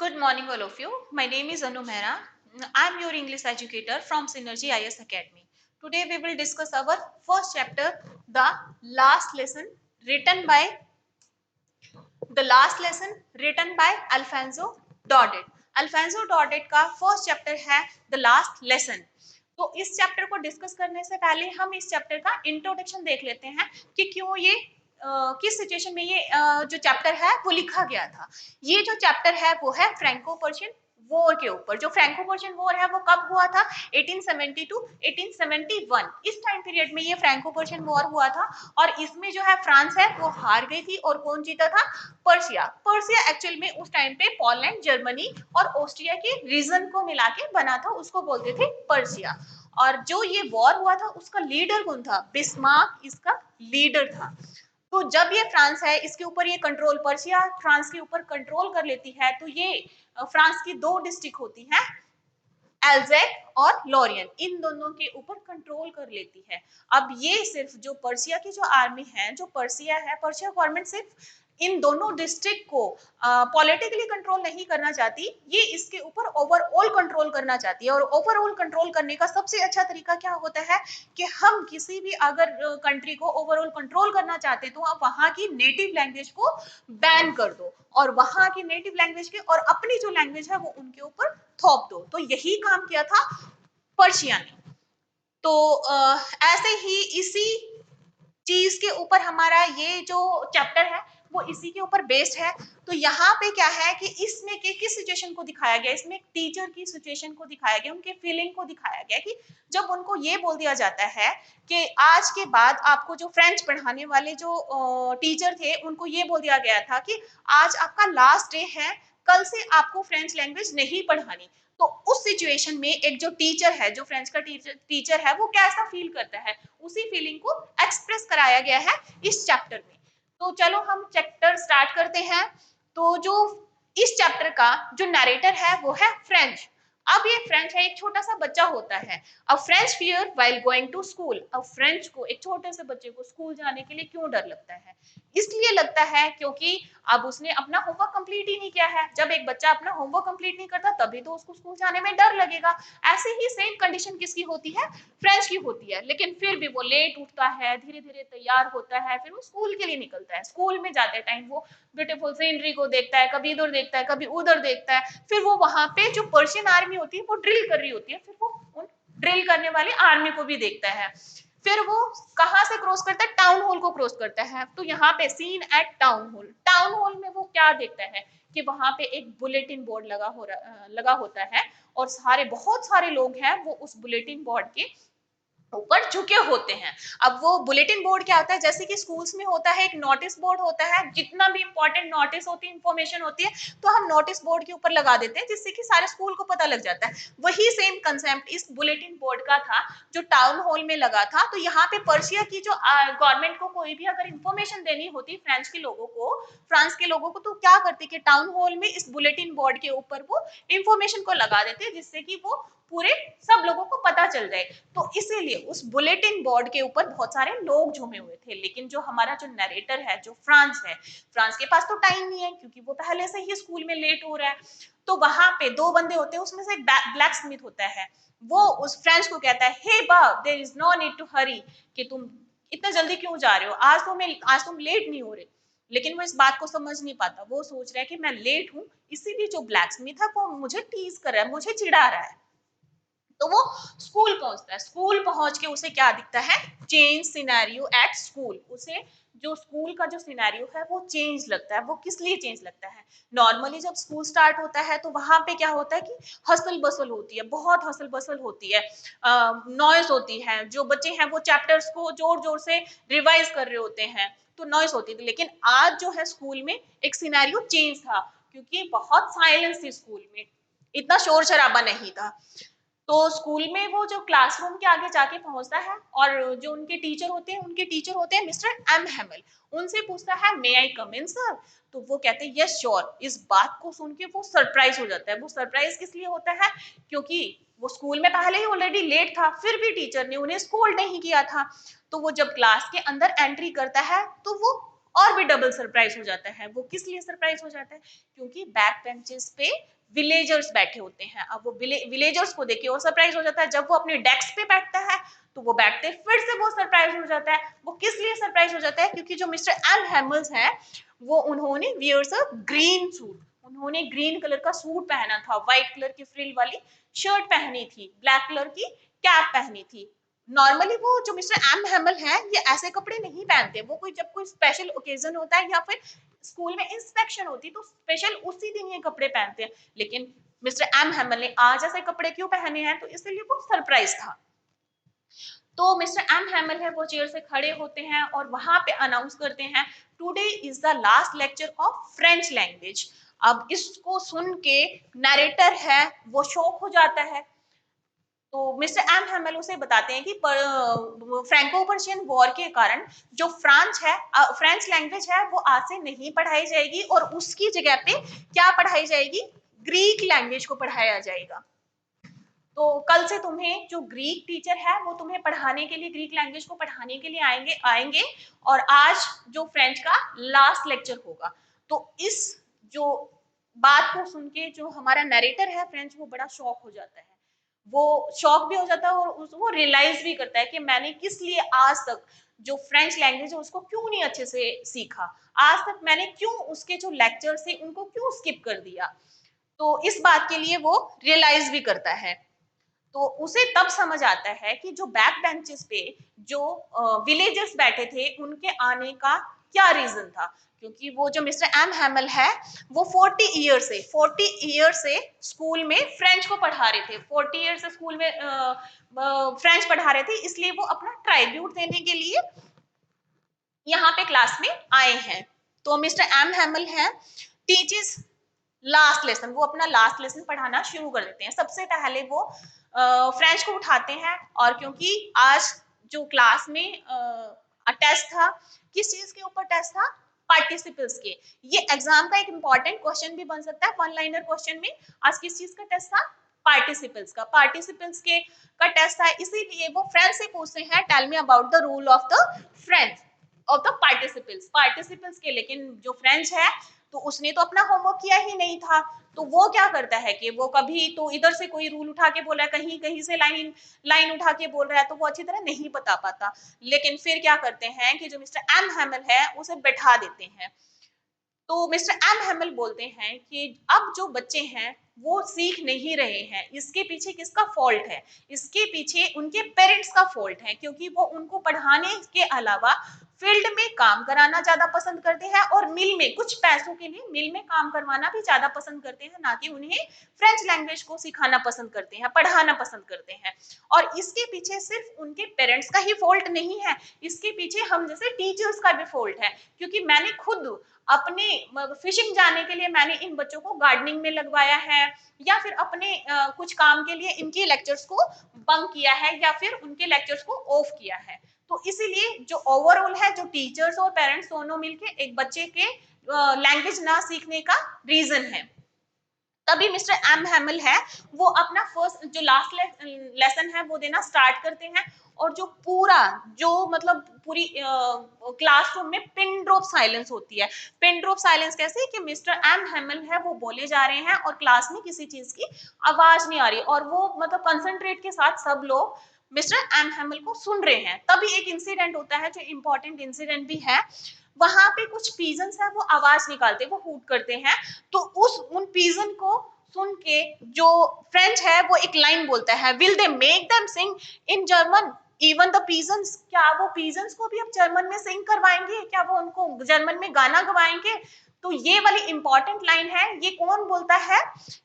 Good morning, all of you. My name is Anu Mehra. I am your English educator from Synergy IS Academy. Today we will discuss our first chapter, the last lesson, written by the last lesson written by Alfonso Daudet. Alphonse Daudet का first chapter है the last lesson. तो इस chapter को discuss करने से पहले हम इस चैप्टर का इंट्रोडक्शन देख लेते हैं कि क्यों ये किस सिचुएशन में ये जो चैप्टर है वो लिखा गया था। ये जो चैप्टर है वो है फ्रैंको पर्शियन वॉर के ऊपर। जो फ्रैंको पर्शियन वॉर है वो कब हुआ था? 1870 टू 1871। इस टाइम पीरियड में ये फ्रैंको पर्शियन वॉर हुआ था और इसमें जो है फ्रांस है वो हार गई थी और कौन जीता था? पर्सिया। पर्सिया एक्चुअल में उस टाइम पे पोलैंड, जर्मनी और ऑस्ट्रिया के रीजन को मिला के बना था, उसको बोलते थे पर्सिया। और जो ये वॉर हुआ था उसका लीडर कौन था? बिस्मार्क इसका लीडर था। तो जब ये फ्रांस है इसके ऊपर ये कंट्रोल, पर्सिया फ्रांस के ऊपर कंट्रोल कर लेती है, तो ये फ्रांस की दो डिस्ट्रिक्ट होती है, एल्जेक और लॉरियन, इन दोनों के ऊपर कंट्रोल कर लेती है। अब ये सिर्फ जो पर्सिया की जो आर्मी है, जो पर्सिया है, पर्सिया गवर्नमेंट सिर्फ इन दोनों डिस्ट्रिक्ट को पॉलिटिकली कंट्रोल नहीं करना चाहती, ये इसके ऊपर ओवरऑल कंट्रोल करना चाहती है। और ओवरऑल कंट्रोल करने का सबसे अच्छा तरीका क्या होता है कि हम किसी भी अगर कंट्री को ओवरऑल कंट्रोल करना चाहते हैं तो आप वहां की नेटिव लैंग्वेज को बैन कर दो और वहां की नेटिव लैंग्वेज के और अपनी जो लैंग्वेज है वो उनके ऊपर थोप दो। तो यही काम किया था पर्शिया ने। तो ऐसे ही इसी चीज के ऊपर हमारा ये जो चैप्टर है वो इसी के ऊपर बेस्ड है। तो यहाँ पे क्या है कि इसमें के किस सिचुएशन को दिखाया गया? इसमें टीचर की सिचुएशन को दिखाया गया, उनके फीलिंग को दिखाया गया कि जब उनको ये बोल दिया जाता है कि आज के बाद आपको जो फ्रेंच पढ़ाने वाले जो टीचर थे उनको ये बोल दिया गया था कि आज आपका लास्ट डे है, कल से आपको फ्रेंच लैंग्वेज नहीं पढ़ानी। तो उस सिचुएशन में एक जो टीचर है, जो फ्रेंच का टीचर है, वो कैसा फील करता है, उसी फीलिंग को एक्सप्रेस कराया गया है इस चैप्टर में। तो चलो हम चैप्टर स्टार्ट करते हैं। तो जो इस चैप्टर का जो नरेटर है वो है फ्रेंच। अब ये फ्रेंच है, एक छोटा सा बच्चा होता है। अब Franz fear while going to school. अब फ्रेंच को, एक छोटे से बच्चे को स्कूल जाने के लिए क्यों डर लगता है? इसलिए लगता है क्योंकि अब उसने अपना होमवर्क कंप्लीट ही नहीं किया है। जब एक बच्चा अपना होमवर्क कंप्लीट नहीं करता तभी तो उसको स्कूल जाने में डर लगेगा। ऐसे ही सेम कंडीशन किसकी होती है? फ्रेंच की होती है। लेकिन फिर भी वो लेट उठता है, धीरे धीरे तैयार होता है, फिर वो स्कूल के लिए निकलता है। स्कूल में जाते टाइम वो ब्यूटीफुल सीनरी को देखता है, कभी इधर देखता है, कभी उधर देखता है। फिर वो वहां पे जो पर्शियन आर्मी होती है वो ड्रिल कर रही होती है, फिर वो उन ड्रिल करने वाली आर्मी को भी देखता है। फिर वो कहाँ से क्रॉस करता है? टाउन हॉल को क्रॉस करता है। तो यहाँ पे scene at town hall, town hall में वो क्या देखता है कि वहां पे एक बुलेटिन बोर्ड लगा होता है और बहुत सारे लोग हैं वो उस बुलेटिन बोर्ड के ऊपर झुके होते हैं। अब वो बुलेटिन बोर्ड क्या होता है? जैसे कि स्कूल्स में होता है एक नोटिस बोर्ड होता है, जितना भी इंपॉर्टेंट नोटिस होती है, इंफॉर्मेशन होती है, तो हम नोटिस बोर्ड के ऊपर लगा देते हैं जिससे कि सारे स्कूल को पता लग जाता है। वही सेम कंसेप्ट इस बुलेटिन बोर्ड का था जो टाउन हॉल में लगा था। तो यहाँ पे पर्शिया की जो गवर्नमेंट को कोई भी अगर इंफॉर्मेशन देनी होती फ्रेंच के लोगों को, फ्रांस के लोगों को, तो क्या करती कि टाउन हॉल में इस बुलेटिन बोर्ड के ऊपर वो इंफॉर्मेशन को लगा देते जिससे कि वो पूरे सब लोगों को पता चल जाए। तो इसीलिए उस बुलेटिन बोर्ड के ऊपर बहुत सारे लोग झूमे हुए थे। लेकिन जो हमारा जो नरेटर है, जो फ्रांस है, फ्रांस के पास तो टाइम नहीं है क्योंकि वो पहले से ही स्कूल में लेट हो रहा है। तो वहां पे दो बंदे होते हैं, उसमें से एक ब्लैक स्मिथ होता है। वो उस फ्रेंच को कहता है, hey Bob, there is no need to hurry, कि तुम इतना जल्दी क्यों जा रहे हो, आज तुम लेट नहीं हो रहे। लेकिन वो इस बात को समझ नहीं पाता। वो सोच रहा है कि मैं लेट हूं, इसीलिए जो ब्लैक स्मिथ है वो मुझे टीज कर रहा है, मुझे चिढ़ा रहा है। तो वो स्कूल पहुंचता है। स्कूल पहुंच के उसे क्या दिखता है? Change scenario at school. उसे जो स्कूल का जो सिनेरियो है वो चेंज लगता है। वो किस लिए चेंज लगता है? नॉर्मली जब स्कूल स्टार्ट होता है तो वहां पे क्या होता है कि हसल बसल होती है, बहुत हसल बसल होती है, नॉइस होती है। जो बच्चे हैं वो चैप्टर्स को जोर जोर से रिवाइज कर रहे होते हैं, तो नॉइस होती थी। लेकिन आज जो है स्कूल में एक सिनेरियो चेंज था क्योंकि बहुत साइलेंस थी स्कूल में, इतना शोर शराबा नहीं था। तो स्कूल में वो जो क्लासरूम के आगे जाके पहुंचता है और जो उनके टीचर होते हैं मिस्टर एम हेमल। उनसे पूछता है, मे आई कम इन सर? तो वो कहते हैं, यस श्योर। इस बात को सुन के वो सरप्राइज हो जाता है। वो सरप्राइज किस लिए होता है? क्योंकि वो स्कूल में पहले ही ऑलरेडी लेट था, फिर भी टीचर ने उन्हें स्कूल नहीं किया था। तो वो जब क्लास के अंदर एंट्री करता है तो वो और भी डबल सरप्राइज हो जाता है। वो किस लिए सरप्राइज हो जाता है? क्योंकि बैक बेंचेस पे विलेजर्स बैठे होते हैं। अब वो विलेजर्स को देख के वो सरप्राइज हो जाता है। जब वो अपने डेस्क पे बैठता है तो वो बैठते फिर से वो सरप्राइज हो जाता है। वो किस लिए सरप्राइज हो जाता है? क्योंकि जो मिस्टर एम हैमल्स है वो उन्होंने वियर्स अ ग्रीन सूट, उन्होंने ग्रीन कलर का सूट पहना था, व्हाइट कलर की फ्रिल वाली शर्ट पहनी थी, ब्लैक कलर की कैप पहनी थी। नॉर्मली वो जो मिस्टर एम हैमल है ये ऐसे कपड़े नहीं पहनते। वो कोई जब कोई स्पेशल ओकेजन होता है या फिर स्कूल में इंस्पेक्शन होती तो स्पेशल उसी दिन ये कपड़े पहनते हैं। लेकिन मिस्टर एम हैमल ने आज ऐसे कपड़े क्यों पहने हैं? तो इसलिए वो सरप्राइज था। तो मिस्टर एम हैमल है वो चेयर से खड़े होते हैं और वहां पे अनाउंस करते हैं today is the last lecture of French language. अब इसको सुन के नरेटर है वो शॉक हो जाता है। तो मिस्टर एम हैमल उसे बताते हैं कि फ्रैंको पर्शियन वॉर के कारण जो फ्रेंच लैंग्वेज है वो आज से नहीं पढ़ाई जाएगी और उसकी जगह पे क्या पढ़ाई जाएगी? ग्रीक लैंग्वेज को पढ़ाया जाएगा। तो कल से तुम्हें जो ग्रीक टीचर है वो तुम्हें पढ़ाने के लिए, ग्रीक लैंग्वेज को पढ़ाने के लिए आएंगे और आज जो फ्रेंच का लास्ट लेक्चर होगा। तो इस जो बात को सुन के जो हमारा नरेटर है फ्रेंच वो बड़ा शॉक हो जाता है। वो शॉक भी हो जाता है और वो रियलाइज भी करता है कि मैंने किस लिए आज तक जो फ्रेंच लैंग्वेज है उसको क्यों नहीं अच्छे से सीखा, आज तक मैंने क्यों उसके जो लेक्चर थे उनको क्यों स्किप कर दिया। तो इस बात के लिए वो रियलाइज भी करता है। तो उसे तब समझ आता है कि जो बैक बेंचेस पे जो विलेजर्स बैठे थे उनके आने का क्या रीजन था। क्योंकि वो जो मिस्टर एम हैमल है वो 40 ईयर से स्कूल में फ्रेंच को पढ़ा रहे थे, 40 ईयर से स्कूल में फ्रेंच पढ़ा रहे थे, इसलिए वो अपना ट्राइब्यूट देने के लिए यहाँ पे क्लास में आए हैं। तो मिस्टर एम हैमल है टीचर्स लास्ट लेसन, वो अपना लास्ट लेसन पढ़ाना शुरू कर देते हैं। सबसे पहले वो फ्रेंच को उठाते हैं और क्योंकि आज जो क्लास में टेस्ट था, किस चीज के ऊपर टेस्ट था? पार्टिसिपल्स के। ये एग्जाम का एक इंपॉर्टेंट क्वेश्चन भी बन सकता है, वन लाइनर क्वेश्चन में। आज किस चीज का टेस्ट था? पार्टिसिपल्स का। पार्टिसिपल्स के का टेस्ट था, इसीलिए वो फ्रेंच से पूछते हैं tell me about the rule of the French of the participles के। लेकिन जो फ्रेंच है तो उसने तो अपना होमवर्क किया ही नहीं था। तो वो क्या करता है कि वो कभी तो इधर से कोई रूल उठा के बोल रहा है, कहीं कहीं से लाइन लाइन उठा के बोल रहा है, तो वो अच्छी तरह नहीं बता पाता। लेकिन फिर क्या करते हैं कि जो मिस्टर एम हैमल है उसे बैठा देते हैं। तो मिस्टर एम हैमल बोलते हैं कि अब जो बच्चे हैं वो सीख नहीं रहे हैं, इसके पीछे किसका फॉल्ट है? इसके पीछे उनके पेरेंट्स का फॉल्ट है, क्योंकि वो उनको पढ़ाने के अलावा फील्ड में काम कराना ज्यादा पसंद करते हैं और मिल में कुछ पैसों के लिए मिल में काम करवाना भी ज्यादा पसंद करते हैं, ना कि उन्हें फ्रेंच लैंग्वेज को सिखाना पसंद करते हैं, पढ़ाना पसंद करते हैं। और इसके पीछे सिर्फ उनके पेरेंट्स का ही फॉल्ट नहीं है, इसके पीछे हम जैसे टीचर्स का भी फॉल्ट है। क्योंकि मैंने खुद अपने फिशिंग जाने के लिए मैंने इन बच्चों को गार्डनिंग में लगवाया है, या फिर अपने कुछ काम के लिए इनके लेक्चर्स को बंक किया है या फिर उनके लेक्चर्स को ऑफ किया है। तो इसीलिए जो ओवरऑल है, जो टीचर्स और पेरेंट्स दोनों मिलके एक बच्चे के लैंग्वेज ना सीखने का रीजन है। तभी मिस्टर एम हैमल है वो अपना फर्स्ट जो लास्ट लेसन है वो देना स्टार्ट करते हैं। और जो पूरा जो मतलब पूरी क्लासरूम में पिन ड्रॉप साइलेंस होती है। पिन ड्रॉप साइलेंस कैसे कि मिस्टर एम हैमल है वो बोले जा रहे हैं और क्लास में किसी चीज की आवाज नहीं आ रही और वो मतलब कंसंट्रेट के साथ सब लोग मिस्टर एम हैमल को सुन रहे हैं। तभी एक इंसिडेंट होता है जो इंपॉर्टेंट इंसिडेंट भी है। वहां पे कुछ पीजन्स है वो आवाज निकालते, वो हूट करते हैं। तो उन पीजन को सुन के जो फ्रेंच है वो एक लाइन बोलता है, will they make them sing in German even the pigeons. क्या वो पीजन्स को भी अब जर्मन में सिंग करवाएंगे? क्या वो उनको जर्मन में गाना गवाएंगे? तो ये वाली इंपॉर्टेंट लाइन है, ये कौन बोलता है?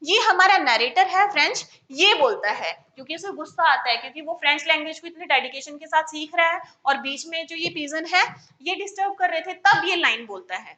ये हमारा नरेटर है फ्रेंच, ये बोलता है। क्योंकि उसे गुस्सा आता है क्योंकि वो फ्रेंच लैंग्वेज को इतने डेडिकेशन के साथ सीख रहा है और बीच में जो ये पीजन है ये डिस्टर्ब कर रहे थे, तब ये लाइन बोलता है।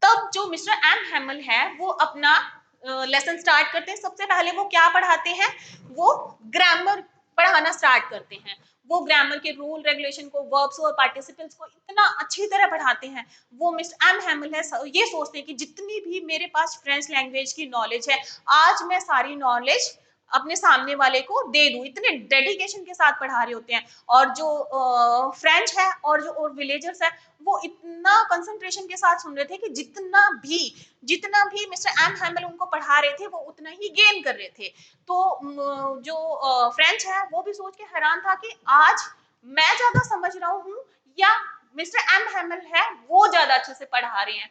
तब जो मिस्टर एम हैमल है वो अपना लेसन स्टार्ट करते हैं। सबसे पहले वो क्या पढ़ाते हैं? वो ग्रामर पढ़ाना स्टार्ट करते हैं। वो ग्रामर के रूल रेगुलेशन को, वर्ब्स और पार्टिसिपल्स को इतना अच्छी तरह पढ़ाते हैं। वो मिस्टर एम हैमल है ये सोचते हैं कि जितनी भी मेरे पास फ्रेंच लैंग्वेज की नॉलेज है आज मैं सारी नॉलेज अपने सामने वाले को दे दूं, इतने डेडिकेशन के साथ पढ़ा रहे होते हैं। और जो फ्रेंच है और जो और विलेजर्स है वो इतना कंसंट्रेशन के साथ सुन रहे थे कि जितना भी मिस्टर एम हैमल उनको पढ़ा रहे थे वो उतना ही गेन कर रहे थे। तो जो फ्रेंच है वो भी सोच के हैरान था कि आज मैं ज्यादा समझ रहा हूँ या मिस्टर एम हैमल है वो ज्यादा अच्छे से पढ़ा रहे हैं।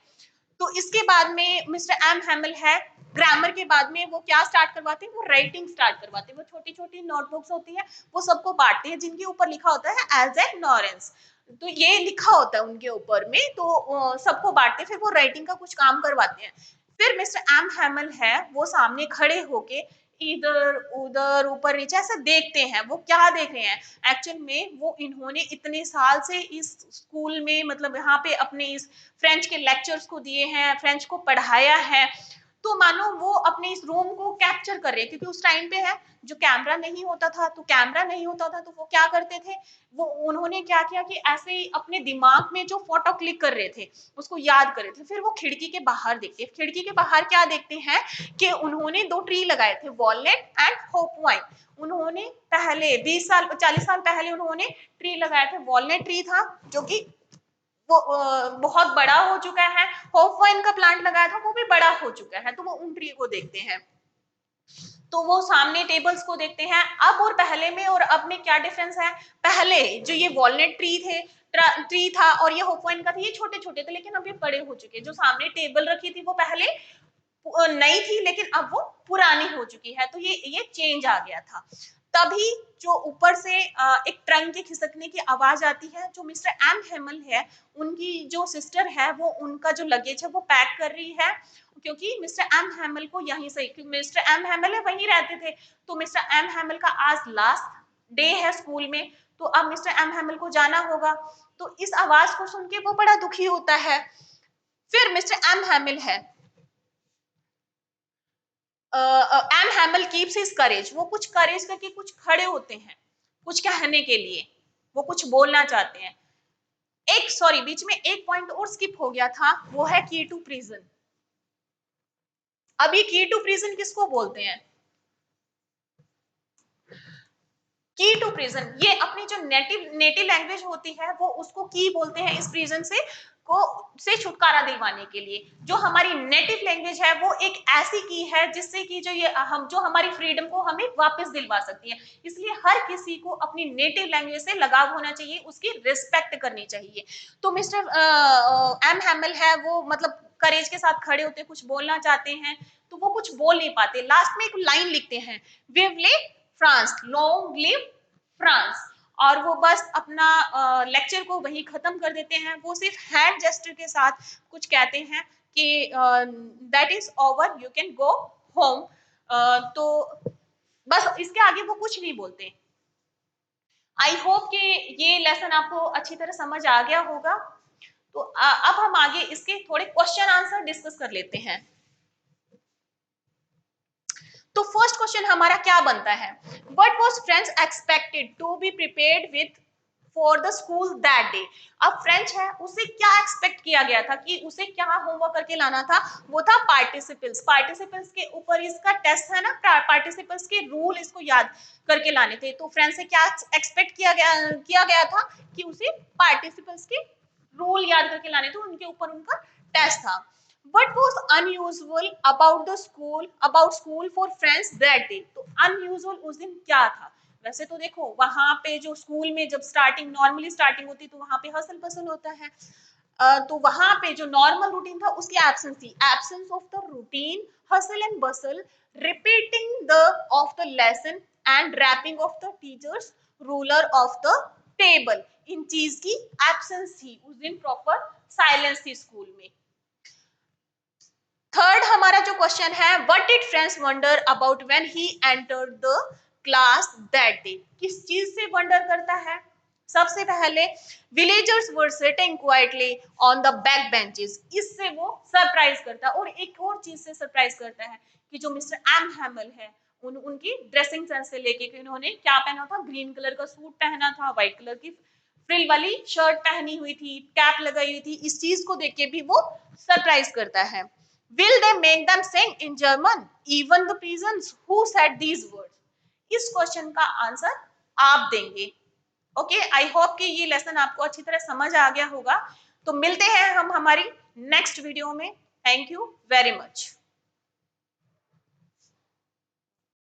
तो इसके बाद में मिस्टर एम हैमल है ग्रामर के बाद में वो क्या स्टार्ट करवाते हैं, वो राइटिंग स्टार्ट करवाते हैं। वो छोटी छोटी नोटबुक्स होती है वो सबको बांटते हैं जिनके ऊपर लिखा होता है एज ए नॉरेंस, तो ये लिखा होता है उनके ऊपर में, तो सबको बांटते हैं, फिर वो राइटिंग का कुछ काम करवाते हैं। फिर मिस्टर एम हैमल है वो सामने खड़े होके इधर उधर ऊपर नीचे ऐसे देखते हैं, वो क्या देख रहे हैं एक्चुअल में, वो इन्होंने इतने साल से इस स्कूल में मतलब यहाँ पे अपने इस फ्रेंच के लेक्चर्स को दिए हैं, फ्रेंच को पढ़ाया है, तो मानो वो अपने इस रूम को कैप्चर कर रहे हैं। क्योंकि उस टाइम पे है जो कैमरा नहीं होता था, तो वो क्या करते थे, वो उन्होंने क्या किया कि ऐसे ही अपने दिमाग में जो फोटो क्लिक कर रहे थे उसको याद कर रहे थे, फिर वो खिड़की के बाहर देखते, खिड़की के बाहर क्या देखते हैं कि उन्होंने 2 ट्री लगाए थे, वॉलनट एंड होपवाइन। उन्होंने पहले 20 साल 40 साल पहले उन्होंने ट्री लगाया था, वॉलनट ट्री था जो कि वो बहुत बड़ा हो चुका है, होपवाइन का प्लांट लगाया था वो भी बड़ा हो चुका है, तो वो उन ट्री को देखते हैं। तो वो सामने टेबल्स को देखते हैं, अब और पहले में और अब में क्या डिफरेंस है। पहले जो ये वॉलनट ट्री था और ये होपवाइन का था, ये छोटे छोटे थे लेकिन अब ये बड़े हो चुके। जो सामने टेबल रखी थी वो पहले नई थी लेकिन अब वो पुरानी हो चुकी है, तो ये चेंज आ गया था। तभी जो ऊपर से एक ट्रंक के खिसकने की आवाज आती है, जो मिस्टर एम हेमल है उनकी जो सिस्टर है वो उनका जो लगेज है वो पैक कर रही है, क्योंकि मिस्टर एम हेमल को यहीं से, क्योंकि मिस्टर एम हेमल है वहीं रहते थे, तो मिस्टर एम हेमल का आज लास्ट डे है स्कूल में, तो अब मिस्टर एम हेमल को जाना होगा। तो इस आवाज को सुन के वो बड़ा दुखी होता है। फिर मिस्टर एम हेमल है एम हैमल कीप्स हिज करेज, वो कुछ करेज करके कुछ खड़े होते हैं कुछ कहने के लिए, वो कुछ बोलना चाहते हैं। एक सॉरी बीच में एक पॉइंट और स्किप हो गया था, वो है की टू प्रिजन। अब ये की टू प्रिजन किसको बोलते हैं, की टू प्रिजन ये अपनी जो नेटिव लैंग्वेज होती है वो उसको की बोलते हैं, इस प्रिजन से छुटकारा दिलवाने के लिए। जो हमारी नेटिव लैंग्वेज है वो एक ऐसी की है जिससे कि जो हमारी फ्रीडम को हमें वापस दिलवा सकती है। इसलिए हर किसी को अपनी नेटिव लैंग्वेज से लगाव होना चाहिए, उसकी रिस्पेक्ट करनी चाहिए। तो मिस्टर एम हैमल है वो मतलब करेज के साथ खड़े होते कुछ बोलना चाहते हैं, तो वो कुछ बोल नहीं पाते। लास्ट में एक लाइन लिखते हैं, विव ले फ्रांस, लॉन्ग लिव फ्रांस, और वो बस अपना लेक्चर को वही खत्म कर देते हैं। वो सिर्फ हैंड जेस्टर के साथ कुछ कहते हैं कि that is over, you can go home. तो बस इसके आगे वो कुछ नहीं बोलते। आई होप कि ये लेसन आपको अच्छी तरह समझ आ गया होगा। तो अब हम आगे इसके थोड़े क्वेश्चन आंसर डिस्कस कर लेते हैं। तो फर्स्ट क्वेश्चन हमारा क्या बनता है, what was Franz expected to be prepared with for the school that day. अब फ्रेंच है उसे क्या एक्सपेक्ट किया गया था कि उसे क्या होमवर्क करके लाना था, वो था पार्टिसिपल्स। पार्टिसिपल्स के ऊपर इसका टेस्ट है ना, पार्टिसिपल्स के रूल इसको याद करके लाने थे। तो फ्रेंच से क्या एक्सपेक्ट किया गया था कि उसे पार्टिसिपल्स के रूल याद करके लाने थे, उनके ऊपर उनका टेस्ट था। What was unusual about school for friends that day? तो unusual उस दिन क्या था। वैसे तो देखो वहां पे जो स्कूल में जब नॉर्मली स्टार्टिंग होती तो वहां पे हसल पसल होता है, तो वहां पे जो नॉर्मल रूटीन था उसकी एब्सेंस थी, absence of the routine, hustle and bustle, repeating the of the lesson and rapping of the teacher's ruler of the table. इन चीज की एब्सेंस थी उस दिन, प्रॉपर साइलेंस थी स्कूल में। थर्ड हमारा जो क्वेश्चन है, what did friends wonder about when he entered the class that day. किस चीज से वंडर करता है, सबसे पहले villagers were sitting quietly on the back benches, इससे वो सरप्राइज करता है। और एक और चीज से सरप्राइज करता है कि जो मिस्टर एम हैमल है उनकी ड्रेसिंग सेंस से लेके कि उन्होंने क्या पहना था, ग्रीन कलर का सूट पहना था, व्हाइट कलर की फ्रिल वाली शर्ट पहनी हुई थी, कैप लगाई हुई थी, इस चीज को देख के भी वो सरप्राइज करता है। Will they make them sing in German? Even the peasants who said these words. इस क्वेश्चन का आंसर आप देंगे. ओके, आई होप कि ये लेसन आपको अच्छी तरह समझ आ गया होगा. तो मिलते हैं हम हमारी नेक्स्ट वीडियो में. Thank you very much.